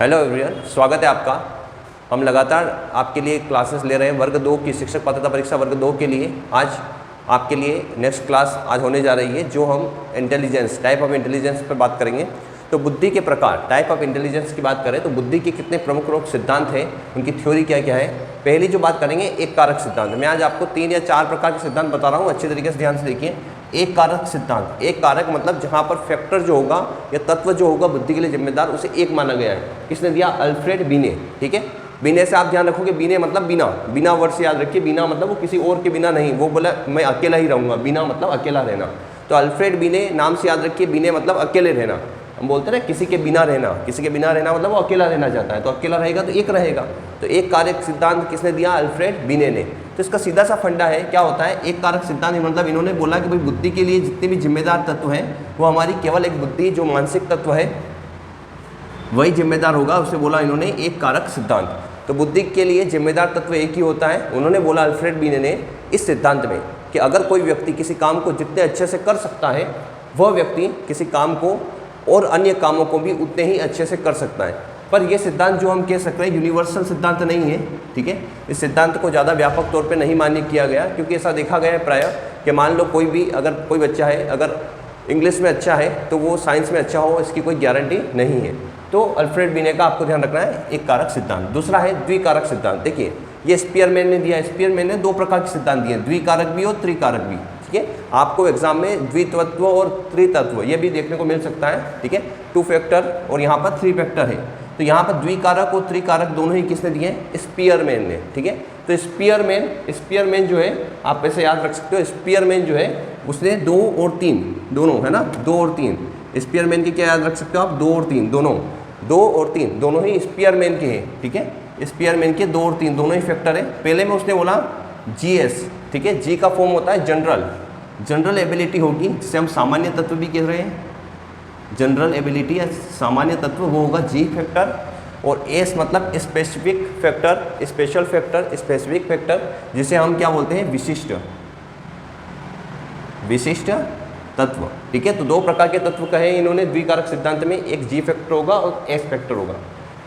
Hello everyone, स्वागत है आपका। हम लगातार आपके लिए क्लासेस ले रहे हैं वर्ग 2 की शिक्षक पात्रता परीक्षा वर्ग 2 के लिए। आज आपके लिए नेक्स्ट क्लास आज होने जा रही है जो हम इंटेलिजेंस, टाइप ऑफ इंटेलिजेंस पर बात करेंगे। तो बुद्धि के प्रकार, टाइप ऑफ इंटेलिजेंस की बात करें तो बुद्धि के कितने प्रमुख सिद्धांत हैं, उनकी थ्योरी क्या क्या है। पहली जो बात करेंगे एक कारक सिद्धांत। मैं आज आपको 3 या 4 प्रकार के सिद्धांत बता रहा हूँ, अच्छे तरीके से ध्यान से देखिए। एक कारक सिद्धांत, एक कारक मतलब जहाँ पर फैक्टर जो होगा या तत्व जो होगा बुद्धि के लिए जिम्मेदार, उसे एक माना गया है। किसने दिया? अल्फ्रेड बीने। ठीक है, बीने से आप ध्यान रखोगे, बीने मतलब बिना, बिना वर्ड से याद रखिए। बिना मतलब वो किसी और के बिना नहीं, वो बोला मैं अकेला ही रहूँगा, बिना मतलब अकेला रहना। तो अल्फ्रेड बीने नाम से याद रखिए, बीने मतलब अकेले रहना। हम बोलते हैं ना किसी के बिना रहना, किसी के बिना रहना मतलब वो अकेला रहना चाहता है, तो अकेला रहेगा तो एक रहेगा। तो एक कारक सिद्धांत किसने दिया? अल्फ्रेड बीने ने। तो इसका सीधा सा फंडा है, क्या होता है एक कारक सिद्धांत मतलब इन्होंने बोला कि भाई बुद्धि के लिए जितने भी जिम्मेदार तत्व हैं वो हमारी केवल एक बुद्धि जो मानसिक तत्व है वही जिम्मेदार होगा, उसे बोला इन्होंने एक कारक सिद्धांत। तो बुद्धि के लिए जिम्मेदार तत्व एक ही होता है। उन्होंने बोला अल्फ्रेड बीने ने इस सिद्धांत में कि अगर कोई व्यक्ति किसी काम को जितने अच्छे से कर सकता है वह व्यक्ति किसी काम को और अन्य कामों को भी उतने ही अच्छे से कर सकता है। पर यह सिद्धांत जो हम कह सकते हैं यूनिवर्सल सिद्धांत नहीं है। ठीक है, इस सिद्धांत को ज़्यादा व्यापक तौर पे नहीं मान्य किया गया, क्योंकि ऐसा देखा गया है प्रायः कि मान लो कोई भी अगर कोई बच्चा है अगर इंग्लिश में अच्छा है तो वो साइंस में अच्छा हो, इसकी कोई गारंटी नहीं है। तो अल्फ्रेड बीने का आपको ध्यान रखना है एक कारक सिद्धांत। दूसरा है द्विकारक सिद्धांत। देखिए ये स्पीयरमैन ने दिया। स्पीयरमैन ने 2 प्रकार के सिद्धांत दिए, द्विकारक भी और त्रिकारक भी। ठीक है, आपको एग्जाम में द्वितत्व और त्रितत्व ये भी देखने को मिल सकता है। ठीक है, 2 फैक्टर और यहाँ पर 3 फैक्टर है। तो यहाँ पर द्विकारक और त्रिकारक दोनों ही किसने दिए? स्पीयरमैन ने। ठीक है, तो स्पीयरमैन जो है आप ऐसे याद रख सकते हो, स्पीयरमैन जो है उसने 2 और 3 दोनों है ना, 2 और 3 स्पीयरमैन की क्या याद रख सकते हो आप? 2 और 3 दोनों, 2 और 3 दोनों ही स्पीयरमैन के हैं। ठीक है, स्पीयरमैन के 2 और 3 दोनों ही फैक्टर है। पहले में उसने बोला GS। ठीक है, जी का फॉर्म होता है जनरल एबिलिटी होगी, जिसे हम सामान्य तत्व भी कह रहे हैं। जनरल एबिलिटी या सामान्य तत्व वो होगा G फैक्टर। और S मतलब specific factor, special factor, specific factor, जिसे हम क्या बोलते हैं? विशिष्ट तत्व। ठीक है, तो 2 प्रकार के तत्व कहे इन्होंने द्विकारक सिद्धांत में, एक G फैक्टर होगा और S फैक्टर होगा।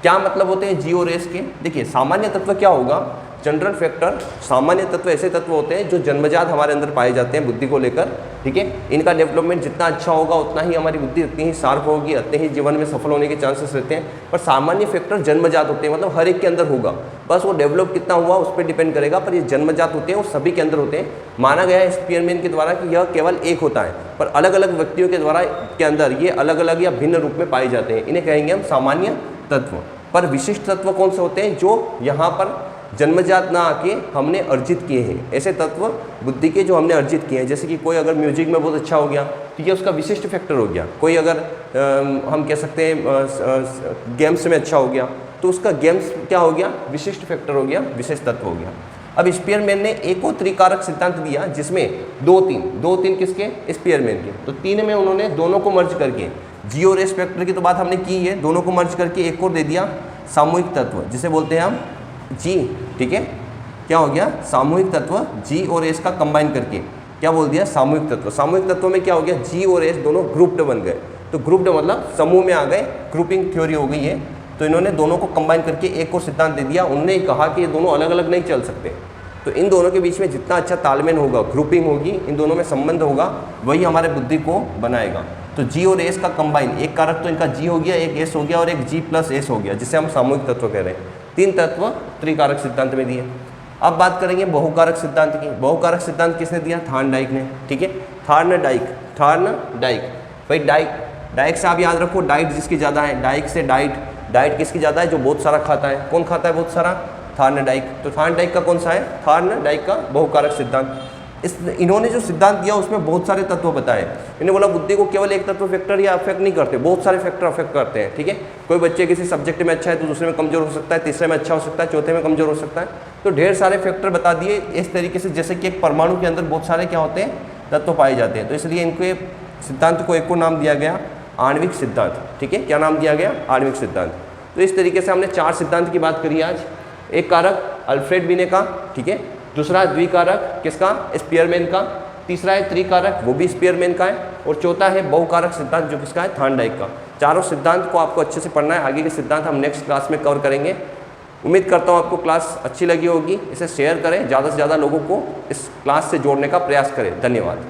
क्या मतलब होते हैं G और S के? देखिए सामान्य तत्व क्या होगा? जनरल फैक्टर, सामान्य तत्व ऐसे तत्व होते हैं जो जन्मजात हमारे अंदर पाए जाते हैं बुद्धि को लेकर। ठीक है, इनका डेवलपमेंट जितना अच्छा होगा उतना ही हमारी बुद्धि उतनी ही शार्प होगी, उतने ही जीवन में सफल होने के चांसेस रहते हैं। पर सामान्य फैक्टर जन्मजात होते हैं, मतलब हर एक के अंदर होगा, बस वो डेवलप कितना हुआ उस पर डिपेंड करेगा। पर ये जन्मजात होते हैं, वो सभी के अंदर होते हैं। माना गया है स्पीयरमैन के द्वारा कि यह केवल एक होता है, पर अलग अलग व्यक्तियों के द्वारा के अंदर ये अलग अलग या भिन्न रूप में पाए जाते हैं। इन्हें कहेंगे हम सामान्य तत्व। पर विशिष्ट तत्व कौन से होते हैं? जो यहाँ पर जन्मजात ना आके हमने अर्जित किए हैं, ऐसे तत्व बुद्धि के जो हमने अर्जित किए हैं। जैसे कि कोई अगर म्यूजिक में बहुत अच्छा हो गया तो ये उसका विशिष्ट फैक्टर हो गया। कोई अगर हम कह सकते हैं गेम्स में अच्छा हो गया तो उसका गेम्स क्या हो गया? विशिष्ट फैक्टर हो गया, विशेष तत्व हो गया। अब स्पीयरमैन ने एक और त्रिकारक सिद्धांत दिया जिसमें 2-3 किसके? स्पीयरमैन के। तो 3 में उन्होंने दोनों को मर्ज करके, G और S फैक्टर की तो बात हमने की है, दोनों को मर्ज करके एक और दे दिया सामूहिक तत्व, जिसे बोलते हैं हम G। ठीक है, क्या हो गया? सामूहिक तत्व G और S का कंबाइन करके क्या बोल दिया? सामूहिक तत्व। सामूहिक तत्व में क्या हो गया? G और S दोनों ग्रुप्ड बन गए। तो ग्रुप्ड मतलब समूह में आ गए, ग्रुपिंग थ्योरी हो गई है। तो इन्होंने दोनों को कंबाइन करके एक और सिद्धांत दे दिया। उन्होंने कहा कि ये दोनों अलग अलग नहीं चल सकते, तो इन दोनों के बीच में जितना अच्छा तालमेल होगा, ग्रुपिंग होगी, इन दोनों में संबंध होगा, वही हमारे बुद्धि को बनाएगा। तो G और S का कंबाइन, एक कारक तो इनका G हो गया, एक S हो गया और एक G प्लस S हो गया, जिसे हम सामूहिक तत्व कह रहे हैं। 3 तत्व त्रिकारक सिद्धांत में दिए। अब बात करेंगे बहुकारक सिद्धांत की। बहुकारक सिद्धांत किसने दिया? थॉर्नडाइक ने। ठीक है, थॉर्नडाइक। भाई डाइक से आप याद रखो, डाइट जिसकी ज़्यादा है, डाइक से डाइट किसकी ज़्यादा है? जो बहुत सारा खाता है। कौन खाता है बहुत सारा? थॉर्नडाइक। तो थॉर्नडाइक का कौन सा है? थॉर्नडाइक का बहुकारक सिद्धांत। इन्होंने जो सिद्धांत दिया उसमें बहुत सारे तत्व बताए। इन्होंने बोला बुद्धि को केवल एक तत्व फैक्टर या अफेक्ट नहीं करते, बहुत सारे फैक्टर अफेक्ट करते हैं। ठीक है, कोई बच्चे किसी सब्जेक्ट में अच्छा है तो दूसरे में कमजोर हो सकता है, तीसरे में अच्छा हो सकता है, चौथे में कमजोर हो सकता है। तो ढेर सारे फैक्टर बता दिए इस तरीके से, जैसे कि एक परमाणु के अंदर बहुत सारे क्या होते हैं? तत्व पाए जाते हैं। तो इसलिए इनके सिद्धांत को एक और नाम दिया गया आणविक सिद्धांत। ठीक है, क्या नाम दिया गया? आणविक सिद्धांत। तो इस तरीके से हमने 4 सिद्धांत की बात करी आज। एक कारक अल्फ्रेड बीने का, ठीक है, दूसरा द्विकारक किसका? स्पीयरमैन का, तीसरा है त्रिकारक, वो भी स्पीयरमैन का है, और चौथा है बहुकारक सिद्धांत, जो किसका है, थॉर्नडाइक का। चारों सिद्धांत को आपको अच्छे से पढ़ना है। आगे के सिद्धांत हम नेक्स्ट क्लास में कवर करेंगे। उम्मीद करता हूँ आपको क्लास अच्छी लगी होगी। इसे शेयर करें, ज़्यादा से ज़्यादा लोगों को इस क्लास से जोड़ने का प्रयास करें। धन्यवाद।